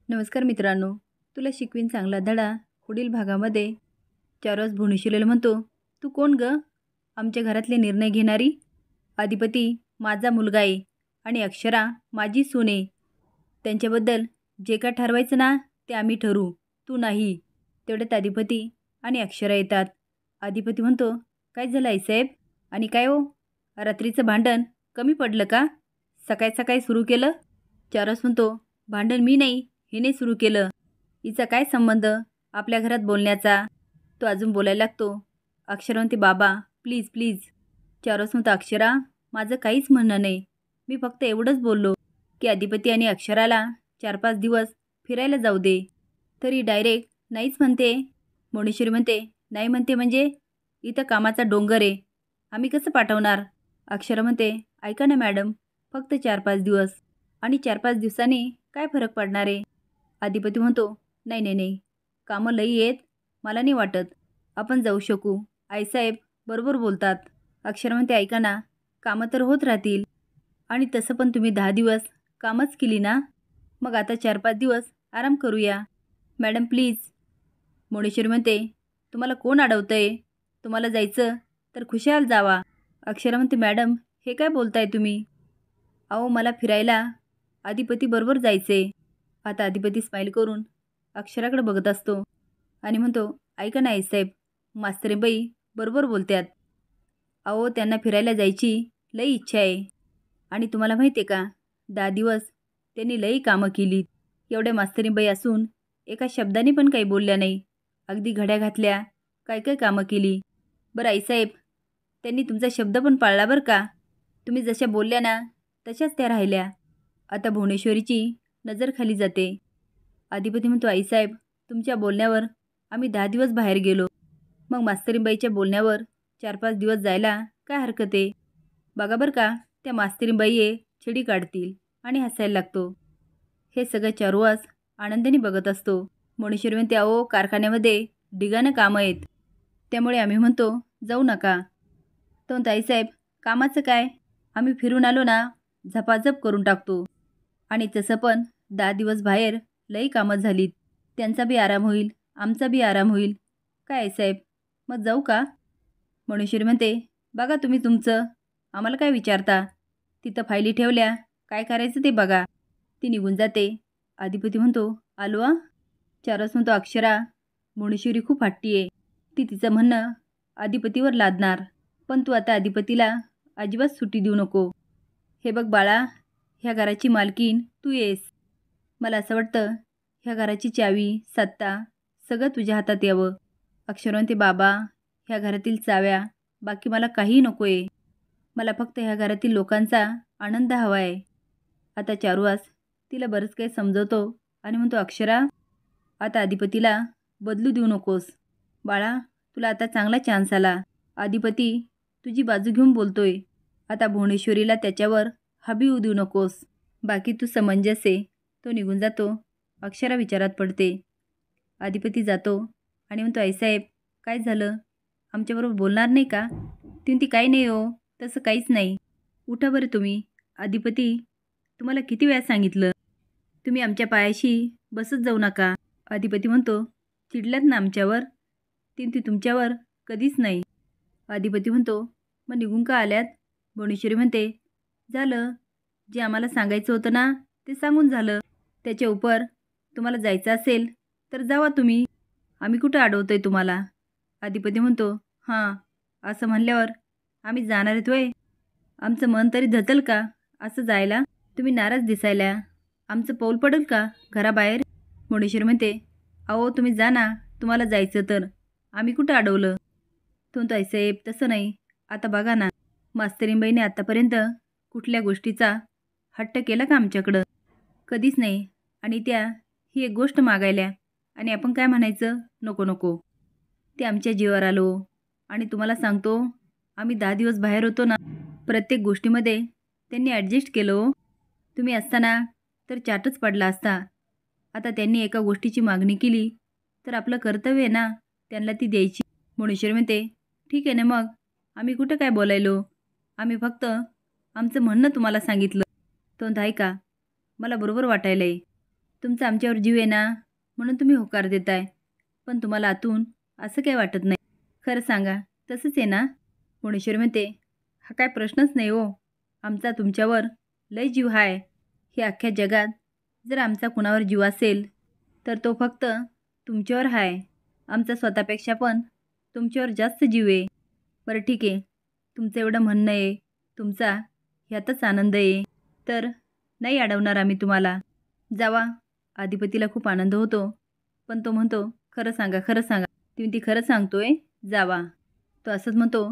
नमस्कार मित्रांनो, तुला शिकवीन चांगला धडा पुढील भागामध्ये चारस भुवनेश्वरीला म्हणतो, तू कोण ग? आमच्या घरातले निर्णय घेणारी? अधिपती माझा मुलगा आहे आणि अक्षरा माझी सून आहे. त्यांच्याबद्दल जे काय ठरवायचं ना ते आम्ही ठरवू, तू नाही. तेवढ्यात अधिपती आणि अक्षरा येतात. अधिपती म्हणतो, काय झालं आईसाहेब? आणि काय हो, रात्रीचं भांडण कमी पडलं का? सकाळी सकाळी सुरू केलं? चारस म्हणतो, भांडण मी नाही, हिने सुरू केलं. हिचा काय संबंध आपल्या घरात बोलण्याचा? तो अजून बोलायला लागतो. अक्षरा म्हणते, बाबा प्लीज प्लीज. चारस म्हणतो, अक्षरा माझं काहीच म्हणणं नाही, मी फक्त एवढंच बोललो की अधिपती आणि अक्षराला 4-5 दिवस फिरायला जाऊ दे. तरी डायरेक्ट नाहीच म्हणते. भुवनेश्वरी म्हणते, नाही म्हणते म्हणजे? इथं कामाचा डोंगर आहे, आम्ही कसं पाठवणार? अक्षरा म्हणते, ऐका ना मॅडम, फक्त 4-5 दिवस, आणि 4-5 दिवसांनी काय फरक पडणार आहे? अधिपती म्हणतो, नाही नाही नाही, कामं लई आहेत, मला नाही वाटत आपण जाऊ शकू. आईसाहेब बरोबर बोलतात. अक्षरा म्हणते, ऐका ना, कामं तर होत राहतील, आणि तसं पण तुम्ही 10 दिवस कामच केली ना, मग आता 4-5 दिवस आराम करूया. Madam please. भुवनेश्वरी म्हणते, तुम्हाला कोण अडवतंय? तुम्हाला जायचं तर खुशाल जावा. अक्षरा म्हणते, मॅडम हे काय बोलताय तुम्ही? अहो मला फिरायला अधिपती बरोबर जायचे. आता अधिपती स्माईल करून अक्षराकडे बघत असतो आणि म्हणतो, ऐका ना आईसाहेब, मास्तरीबाई बरोबर बोलतात. अहो त्यांना फिरायला जायची लई इच्छा आहे, आणि तुम्हाला माहिती आहे का, 10 दिवस त्यांनी लई कामं केलीत. एवढ्या मास्तरीबाई असून एका शब्दाने पण काही बोलल्या नाही. अगदी घड्या घातल्या, काय काय कामं केली. बरं आईसाहेब, त्यांनी तुमचा शब्द पण पाळला बरं का. तुम्ही जशा बोलल्या ना तशाच त्या राहिल्या. आता भुवनेश्वरीची नजर खाली जाते. अधिपती म्हणतो, आईसाहेब तुमच्या बोलण्यावर आम्ही 10 दिवस बाहेर गेलो, मग मास्तरीबाईच्या बोलण्यावर 4-5 दिवस जायला काय हरकत आहे? बघा बरं का, त्या मास्तरीबाई छडी काढतील आणि हसायला लागतो. हे सगळं चारुवास आनंदाने बघत असतो. भुवनेश्वरी म्हणते, अहो कारखान्यामध्ये ढिगानं कामं आहेत, त्यामुळे आम्ही म्हणतो जाऊ नका. तो ताईसाहेब, कामाचं काय, आम्ही फिरून आलो ना झपाझप करून टाकतो, आणि तसं पण 10 दिवस बाहेर लई कामं झालीत, त्यांचा बी आराम होईल, आमचा बी आराम होईल. काय आहे साहेब, मग जाऊ का? भुवनेश्वरी म्हणते, बघा तुम्ही तुमचं, आम्हाला काय विचारता? तिथं फायली ठेवल्या, काय करायचं ते बघा. ती निघून जाते. अधिपती म्हणतो, आलो आ. चारस म्हणतो, अक्षरा भुवनेश्वरी खूप हट्टी आहे, ती तिचं म्हणणं अधिपतीवर लादणार, पण तू आता अधिपतीला अजिबात सुट्टी देऊ नको. हे बघ बाळा, ह्या घराची मालकीन तू येस. मला असं वाटतं ह्या घराची चावी, सत्ता सगळं तुझ्या हातात यावं. अक्षरा म्हणते, बाबा ह्या घरातील चाव्या, बाकी मला काहीही नको आहे, मला फक्त ह्या घरातील लोकांचा आनंद हवा आहे. आता चारुवास तिला बरंच काही समजवतो आणि म्हणतो, अक्षरा आता अधिपतीला बदलू देऊ नकोस. बाळा तुला आता चांगला चान्स आला, अधिपती तुझी बाजू घेऊन बोलतोय, आता भुवनेश्वरीला त्याच्यावर हबी होऊ देऊ नकोस. बाकी तू समंजस आहे. तो निघून जातो. अक्षरा विचारात पडते. अधिपती जातो आणि म्हणतो, आईसाहेब काय झालं, आमच्याबरोबर बोलणार नाही का? ती म्हणती, काही नाही हो, तसं काहीच नाही. उठा बरं तुम्ही. अधिपती तुम्हाला किती वेळा सांगितलं, तुम्ही आमच्या पायाशी बसत जाऊ नका. अधिपती म्हणतो, चिडल्यात ना आमच्यावर? ती तुमच्यावर कधीच नाही. अधिपती म्हणतो, मग निघून का आल्यात? भुवनेश्वरी म्हणते, झालं, जे आम्हाला सांगायचं होतं ना ते सांगून झालं. त्याच्या उपर तुम्हाला जायचं असेल तर जावा तुम्ही, आम्ही कुठं अडवतोय तुम्हाला. अधिपती म्हणतो, हां असं म्हणल्यावर आम्ही जाणार आहेत होय? आमचं मन तरी धतल का असं जायला? तुम्ही नाराज दिसायला, आमचं पाऊल पडेल का घराबाहेर? भुवनेश्वरी म्हणते, अहो तुम्ही जा ना, तुम्हाला जायचं तर, आम्ही कुठं अडवलं. तो साहेब तसं नाही, आता बघा ना, मास्तरींबाईने आत्तापर्यंत कुठल्या गोष्टीचा हट्ट केला का आमच्याकडं? कधीच नाही. आणि त्या ही एक गोष्ट मागायल्या आणि आपण काय म्हणायचं, नको नको. ते आमच्या जीवावर आलो, आणि तुम्हाला सांगतो आम्ही 10 दिवस बाहेर होतो ना, प्रत्येक गोष्टीमध्ये त्यांनी ॲडजस्ट केलं हो. तुम्ही असताना तर चाटच पडला असता. आता त्यांनी एका गोष्टीची मागणी केली तर आपलं कर्तव्य आहे ना त्यांना ती द्यायची. भुवनेश्वरी म्हणते, ठीक आहे ना, मग आम्ही कुठं काय बोलायलो, आम्ही फक्त आमचं म्हणणं तुम्हाला सांगितलं. तो ऐका, मला बरोबर वाटायला आहे, तुमचा आमच्यावर जीव आहे ना, म्हणून तुम्ही होकार देताय. पण तुम्हाला आतून असं काही वाटत नाही. खरं सांगा, तसंच आहे ना? भुवनेश्वरी म्हणते, हा काय प्रश्नच नाही हो. आमचा तुमच्यावर लय जीव आहे. हे अख्ख्या जगात जर आमचा कुणावर जीव असेल तर तो फक्त तुमच्यावर आहे. आमचा स्वतःपेक्षा पण तुमच्यावर जास्त जीव आहे. बरं ठीक आहे, तुमचं एवढं म्हणणं आहे, तुमचा ह्यातच आनंद आहे, तर नाही अडवणार आम्ही तुम्हाला. जावा. अधिपतीला खूप आनंद होतो, पण तो म्हणतो, खरं सांगा, खरं सांगा. ती खरं सांगतोय, जावा. तो असंच म्हणतो,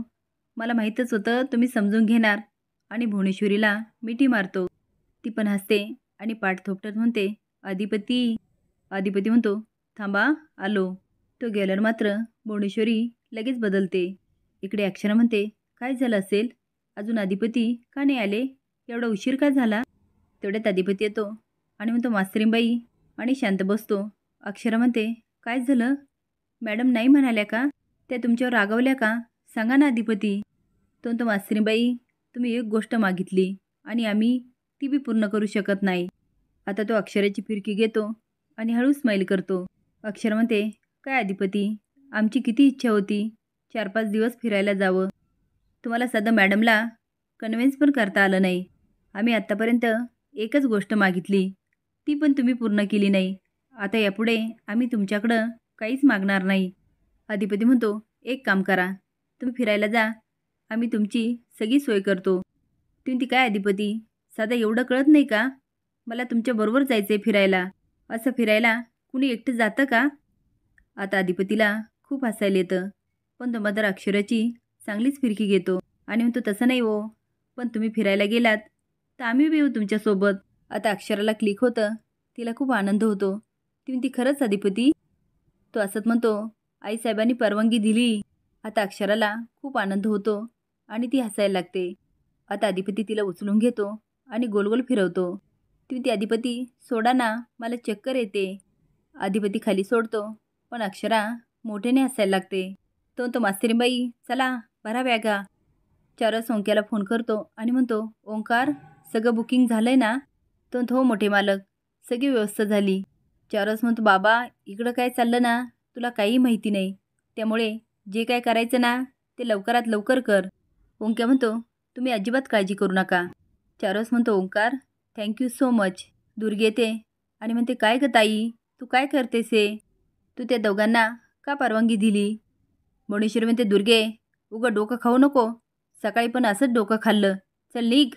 मला माहीतच होतं तुम्ही समजून घेणार, आणि भुवनेश्वरीला मिठी मारतो. ती पण हसते आणि पाठ थोपटत म्हणते, अधिपती. अधिपती म्हणतो, थांबा, आलो. तो गेल्यावर मात्र भुवनेश्वरी लगेच बदलते. इकडे अक्षरा म्हणते, काय झालं असेल? अजून अधिपती का नाही आले? एवढा उशीर का झाला? तेवढ्यात अधिपती येतो आणि म्हणतो, मास्तरीबाई, आणि शांत बसतो. अक्षरा म्हणते, काय झालं? मॅडम नाही म्हणाल्या का? त्या तुमच्यावर रागावल्या का? सांगा ना अधिपती. तो मास्तरीबाई, तुम्ही एक गोष्ट मागितली आणि आम्ही ती बी पूर्ण करू शकत नाही. आता तो अक्षराची फिरकी घेतो आणि हळू स्माईल करतो. अक्षर म्हणते, काय अधिपती, आमची किती इच्छा होती 4-5 दिवस फिरायला जावं. तुम्हाला साधं मॅडमला कन्व्हिन्स पण करता आलं नाही. आम्ही आत्तापर्यंत एकच गोष्ट मागितली, ती पण तुम्ही पूर्ण केली नाही. आता यापुढे आम्ही तुमच्याकडं काहीच मागणार नाही. अधिपती म्हणतो, एक काम करा, तुम्ही फिरायला जा, आम्ही तुमची सगळी सोय करतो. ती काय अधिपती, साधं एवढं कळत नाही का? मला तुमच्याबरोबर जायचं आहे फिरायला. असं फिरायला कुणी एकटं जातं का? आता अधिपतीला खूप हसायला येतं, पण तो मात्र अक्षराची चांगलीच फिरकी घेतो आणि म्हणतो, तसं नाही हो, पण तुम्ही फिरायला गेलात तर आम्ही बी येऊ तुमच्यासोबत. आता अक्षराला क्लिक होतं, तिला खूप आनंद होतो. ती खरंच अधिपती? तो असत म्हणतो, आईसाहेबांनी परवानगी दिली. आता अक्षराला खूप आनंद होतो आणि ती हसायला लागते. आता अधिपती तिला उचलून घेतो आणि गोलगोल फिरवतो. ती अधिपती, सोडा ना, मला चक्कर येते. अधिपती खाली सोडतो, पण अक्षरा मोठ्याने हसायला लागते. तो मास्तरीबाई, चला भरा बॅगा. 4 ओंक्याला फोन करतो आणि म्हणतो, ओंकार, सगळं बुकिंग झालं आहे ना? तो हो मोठे मालक, सगळी व्यवस्था झाली. 4 म्हणतो, बाबा इकडं काय चाललं ना, तुला काही माहिती नाही. त्यामुळे जे काय करायचं ना ते लवकरात लवकर कर. ओंक्या म्हणतो, तुम्ही अजिबात काळजी करू नका. 4 म्हणतो, ओंकार, थँक्यू सो मच. दुर्गे येते आणि म्हणते, काय गं ताई, तू काय करतेस हे? तू त्या दोघांना का परवानगी दिली? भुवनेश्वरी म्हणते, दुर्गे, उगं डोकं खाऊ नको. सकाळी पण असंच डोकं खाल्लं. चल निघ.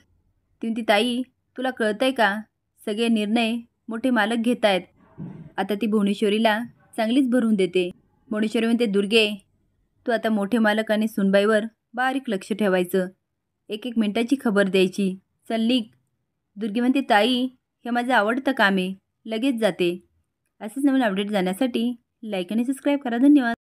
ती ताई, तुला कळतंय का? सगळे निर्णय मोठे मालक घेत आहेत. आता ती भुवनेश्वरीला चांगलीच भरून देते. भुवनेश्वरी म्हणते, दुर्गे, तू आता मोठे मालक आणि सुनबाईवर बारीक लक्ष ठेवायचं. 1-1 मिनिटाची खबर द्यायची. चल निघ. दुर्गे म्हणते, ताई, हे माझं आवडतं काम आहे. लगेच जाते. असेच नवीन अपडेट जाण्यासाठी लाईक आणि सबस्क्राईब करा. धन्यवाद.